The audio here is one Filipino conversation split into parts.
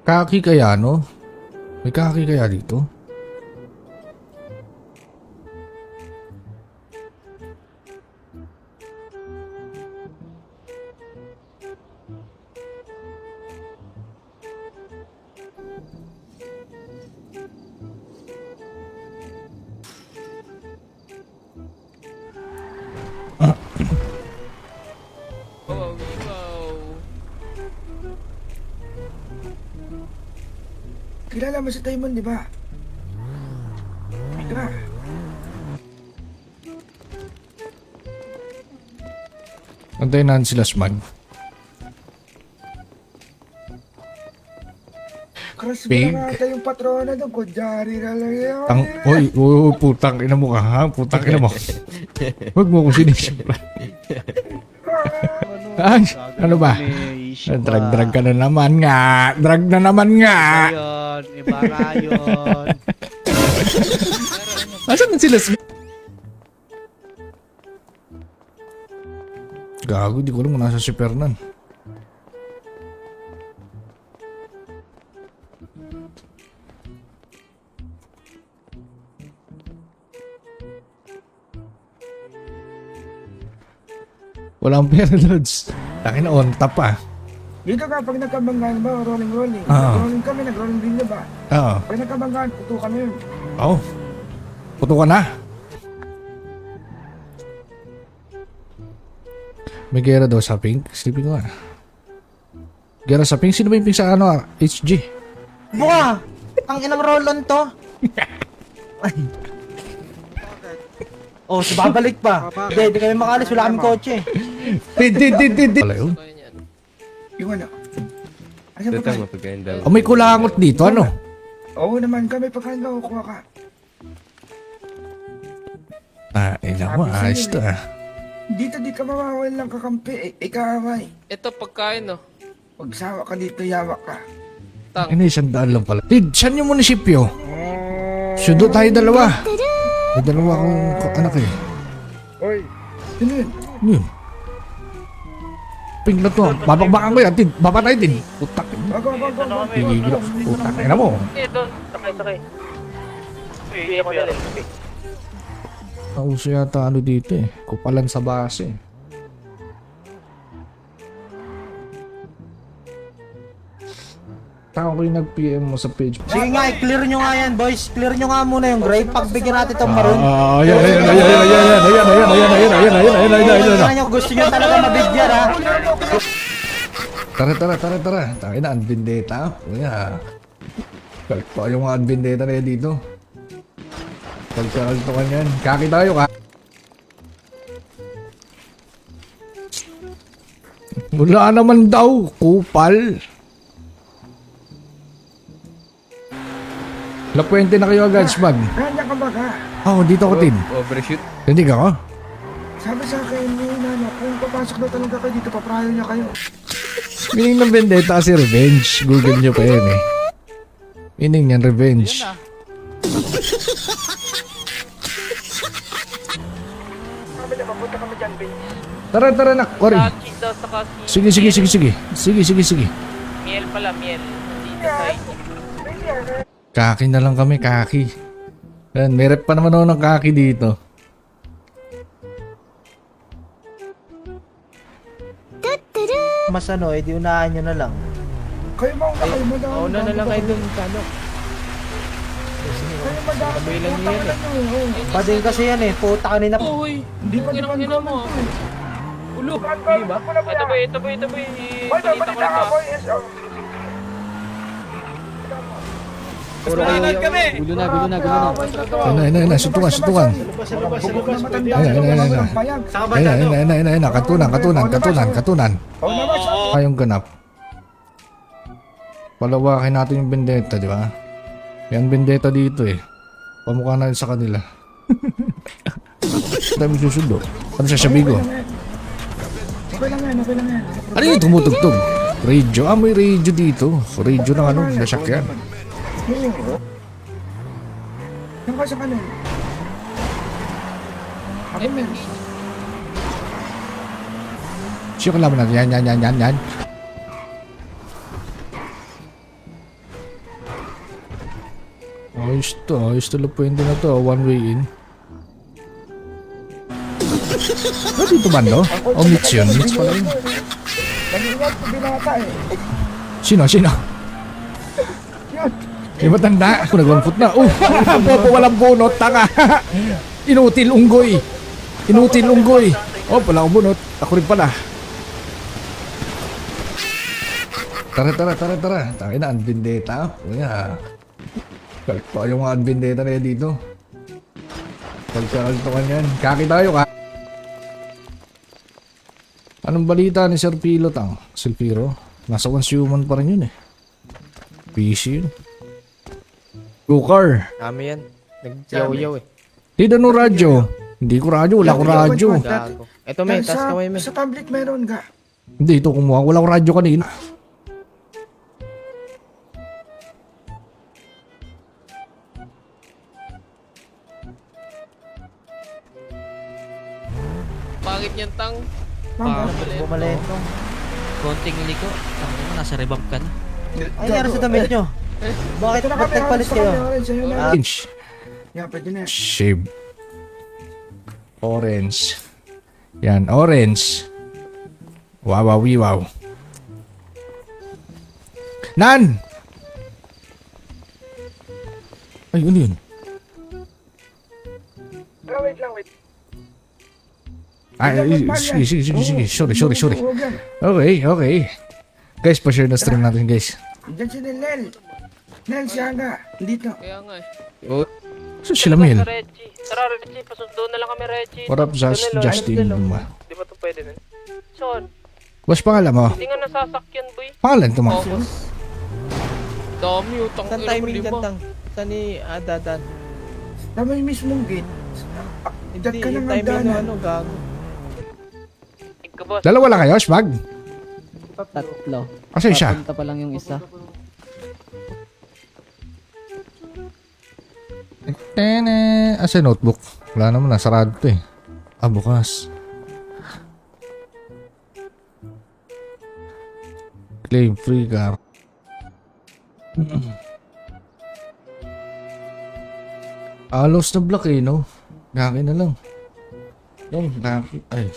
Kaki kaya, no? May kaki kaya dito? Kilala mo si Taimon, di ba? Ika. Antayin natin si Lasman. Cross Pig. mo na ata yung patrona doon. Kudyari na lang yun. Oy, putang ina mo ka, ha? Putang ina mo. Huwag mo kong sinisipla. Ay, ano ba? Drag ka na naman nga. Drag na naman nga. Ayun, iba nga yun. Asan na sila? Gago, di ko alam kung nasa si Fernan. Walang pera, Lods. Takin na on top ah. Dito ka, pag nagkabanggaan ba, rolling. Nag-rolling kami, nag-rolling din niya ba? Oo. Pag nagkabanggaan, puto kami yun. Oo. Puto ka na. May gera daw sa pink. Sleeping ko nga. Gera sa pink? Sino ba yung pink sa ano? HG? Buka! Ang inang rolon to. Oh, so babalik pa. Hindi kami makalis. Wala kaming kotse. Tid. Wala yun. Yung ano? Asan ba tayo? Oh, may kulangot dito. Ano? Oo naman kami, pagkain ka, kukuha ka. Ina mo. Ayos to ah. Dito di ka mawawal lang kakampi, ikaaway. Ito pagkain, no? Pagsawa ka dito, yawa ka. Tang. Ina, 100 lang pala. Tid, saan yung munisipyo? Sundo tayo dalawa. May dalawa akong anak eh. Oy, sino yun? Yun. Pink na to. Babakbakan ko yan, Tid. Babakay, Tid. Putak. Bago. Gigigil ako. Putak. Ina mo. Ito, sakay. Uy, ako na rin. Nauso yata ano dito eh. Kupalan sa base. Tao ko yung nag-PM mo sa page. Sige nga, i-clear nyo nga yan, boys. Clear nyo nga muna yung gray. Pagbigyan natin itong maroon. Ayan. Nyo, gusto nyo talaga mabigyan, ha? Tara. Tangin na, Anbindeta. Kuya. Kalpa yung mga Anbindeta na yan dito. Pagkakaltukan yan. Kaki tayo ka. Wala naman daw. Kupal. Lapuente na kayo agad, Smag. Kanya ka ba ka? Oh, dito ako, Tin. Overshoot. Hindi ka ko? Sabi sa akin ni Nana, kung papasok na talaga kayo dito, paprayo niya kayo. Meaning ng vendetta kasi revenge. Google nyo pa yan eh. Meaning yan, revenge. Sabi niya, mapunta kami dyan, Ben. Tara na, Cory. Cheese daw sa kasi. Sige. Miel pala, miel. Nandito sa inyo. Kaki na lang kami, kaki. Yan, may rep pa naman ako ng kaki dito. Mas ano, edi unahan nyo na lang. Kayo mauna, kayo madami. Mauna na lang kayo dun sa ano. Kayo madami. Sabay lang niya yan eh. Pading kasi yan eh. Puta kanina. Uy, Hindi pa kinang ina mo. Ulo, hindi ba? Ito ba? Boy, Balita ko balita na ka, to. boy. Yes, oh. Gulo na. Ayun, suntukan. Ayun, katunan. Oh, naman siya. Ayong ganap. Palawakin natin yung vendetta, di ba? Yan vendetta dito eh. Pamukha natin sa kanila. Dami susundo. Ano siya, Shabigo? Okay lang yan. Ano yung tumutugtog? Radio. May radio dito. Radio ng ano, nasakyan. Oo. Yan ka sa kanan. Ako men. Siya kalaban natin. Yan. Ayos to Lapuente na to. One way in. Ba't dito ba no? O Mitch yun? Mitch pala yun. Nag-iingat ko binata eh. Sino? Yan. Di ba tanda? Ako nagwamput na. Popo walang bunot. Tanga. Inutil unggoy. Oh, wala akong bunot. Ako rin pala. Tara. Tangin na, Anbindeta. Kuya. Kalpa yung Anbindeta na yan dito. Pagkakaltukan yan. Kaki tayo ka. Anong balita ni Sir Pilo Tang? Silpiro? Nasa consumer pa rin yun eh. PC yun. Go-car. Dami yan. Nag-yaw-yaw eh. Di no radyo. Hindi ko radyo. Wala ko radyo. Gago. Ito may, taas kamay may. Sa tablet meron ka. Hindi, ito kumuha. Wala ko radyo kanina. Pangit niyan, Tang. Mama. Bumalento. Konting liko. Tangin mo, nasa revamp ka na. Ay, nangyari sa damit nyo. Bakit Ito na ba't kami, nagpalit orange na kayo? kami, orange. Ayun na. Orange. Yan, pwede na. Shave. Orange. Yan, orange. Wow. Nan! Ay, ano yun? Wait lang. Ay, sige. Sorry. Huwag yan. Okay. Guys, pa-share na stream natin, guys. Diyan si Nel. Nel, siya nga. Dito. Kaya nga eh. So, sila Mel. Reggie. Tara, Reggie. Pasundo na lang kami, Reggie. What up, Justin? Di ba ito pwede nun? Son, What's pangalan mo? hindi nga nasasakyan, boy. Pangalan to mo? Focus. Dami, utang Saan timing dyan, Tang? Saan ni Dadan? Tama yung mismong gate. Diyan Hindi, ka yung nang timing ng hagdanan. ano, gago. Ika, boss. Dalawa lang kayo, Shmag? Tatlo. Asa siya? Papunta pa lang yung isa. Asa notebook? Wala naman, nasarado to eh. Ah, bukas. Claim free car. Alos na block eh, no? Gaki na lang. Yan, gaki. Ay.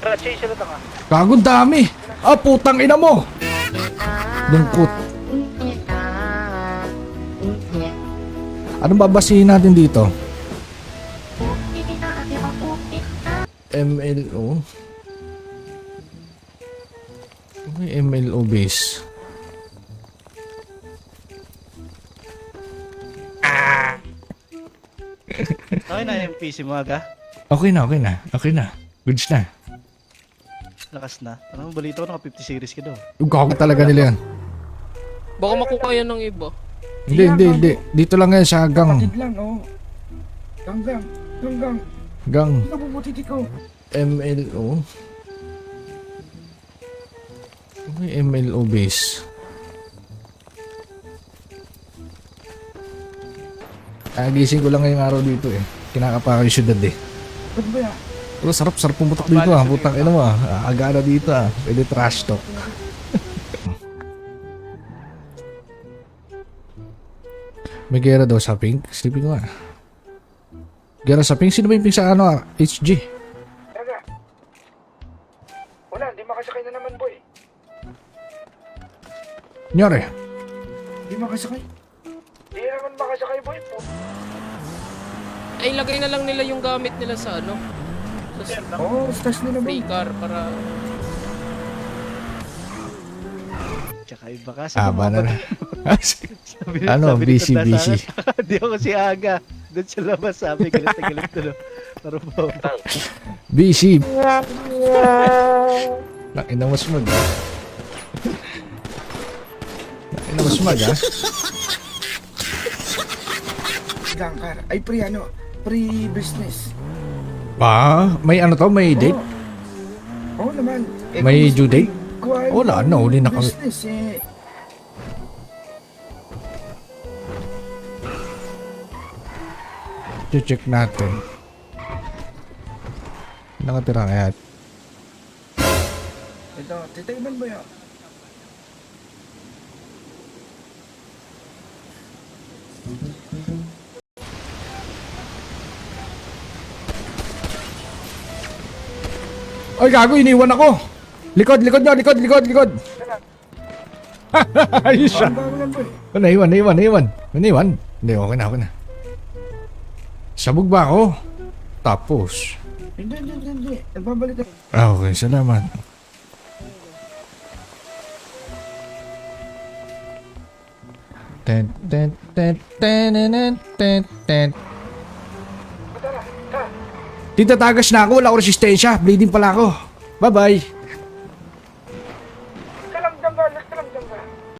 Tara, chase na tanga. Kagong dami! Ah, putang ina mo! Lungkot. Anong babasihin natin dito? MLO. Okay, MLO base. Okay na yung PC mo aga? Okay na. Goods na. Lakas na. Ano balita ko naka 50 series ka daw. Gago talaga nila yan. Baka makuha yan ng iba. Hindi. Dito lang yan sa gang. Kapatid lang, oh. Ganggang. Gang. Nabubuti ko. MLO. Okay, MLO base. Gising ko lang ngayong araw dito eh. Kinakapa ko yung syudad eh. Ba't ba yan? Pero sarap pumutok dito ah. Putang ina mo ah. Aga na dito ah. Pwede trash talk. May gera daw sa pink. Sleeping ko ah. Gera sa pink? Sino ba yung pink sa ano ah? HG? Taga. Wala, hindi makasakay na naman, boy. Nyari. Hindi makasakay. Hindi naman makasakay, boy. Ay, lagay na lang nila yung gamit nila sa ano. Sa Oo, stas nila, boy. free car para... Tsaka iba ka. Aba na na. Sabi, Ano, sabi ni busy, Tanda busy. sa akin, Hindi ako si Aga. Doon sa labas sabi, galit na galit na. Pero po. BC. Nakina mo smag ah. Nakina mo smag ah. Gangkar. Ay, pre-business. Ba? May ano to? May date? Oo naman. May kung due gusto date? kuhain Wala, yung uli na kami. Business, eh. Check natin. Nakatira kaya. Ito, titayban mo yan. Ay, gago, iniwan ako. Likod nyo. Ayos siya. Ang bago lang po eh. Naiwan. Hindi, okay na. Sabog ba ako? Tapos. Hindi. Nagbabalik na. Okay, salamat. Titatagas na ako, wala ko resistensya. Bleeding pala ako. Bye-bye.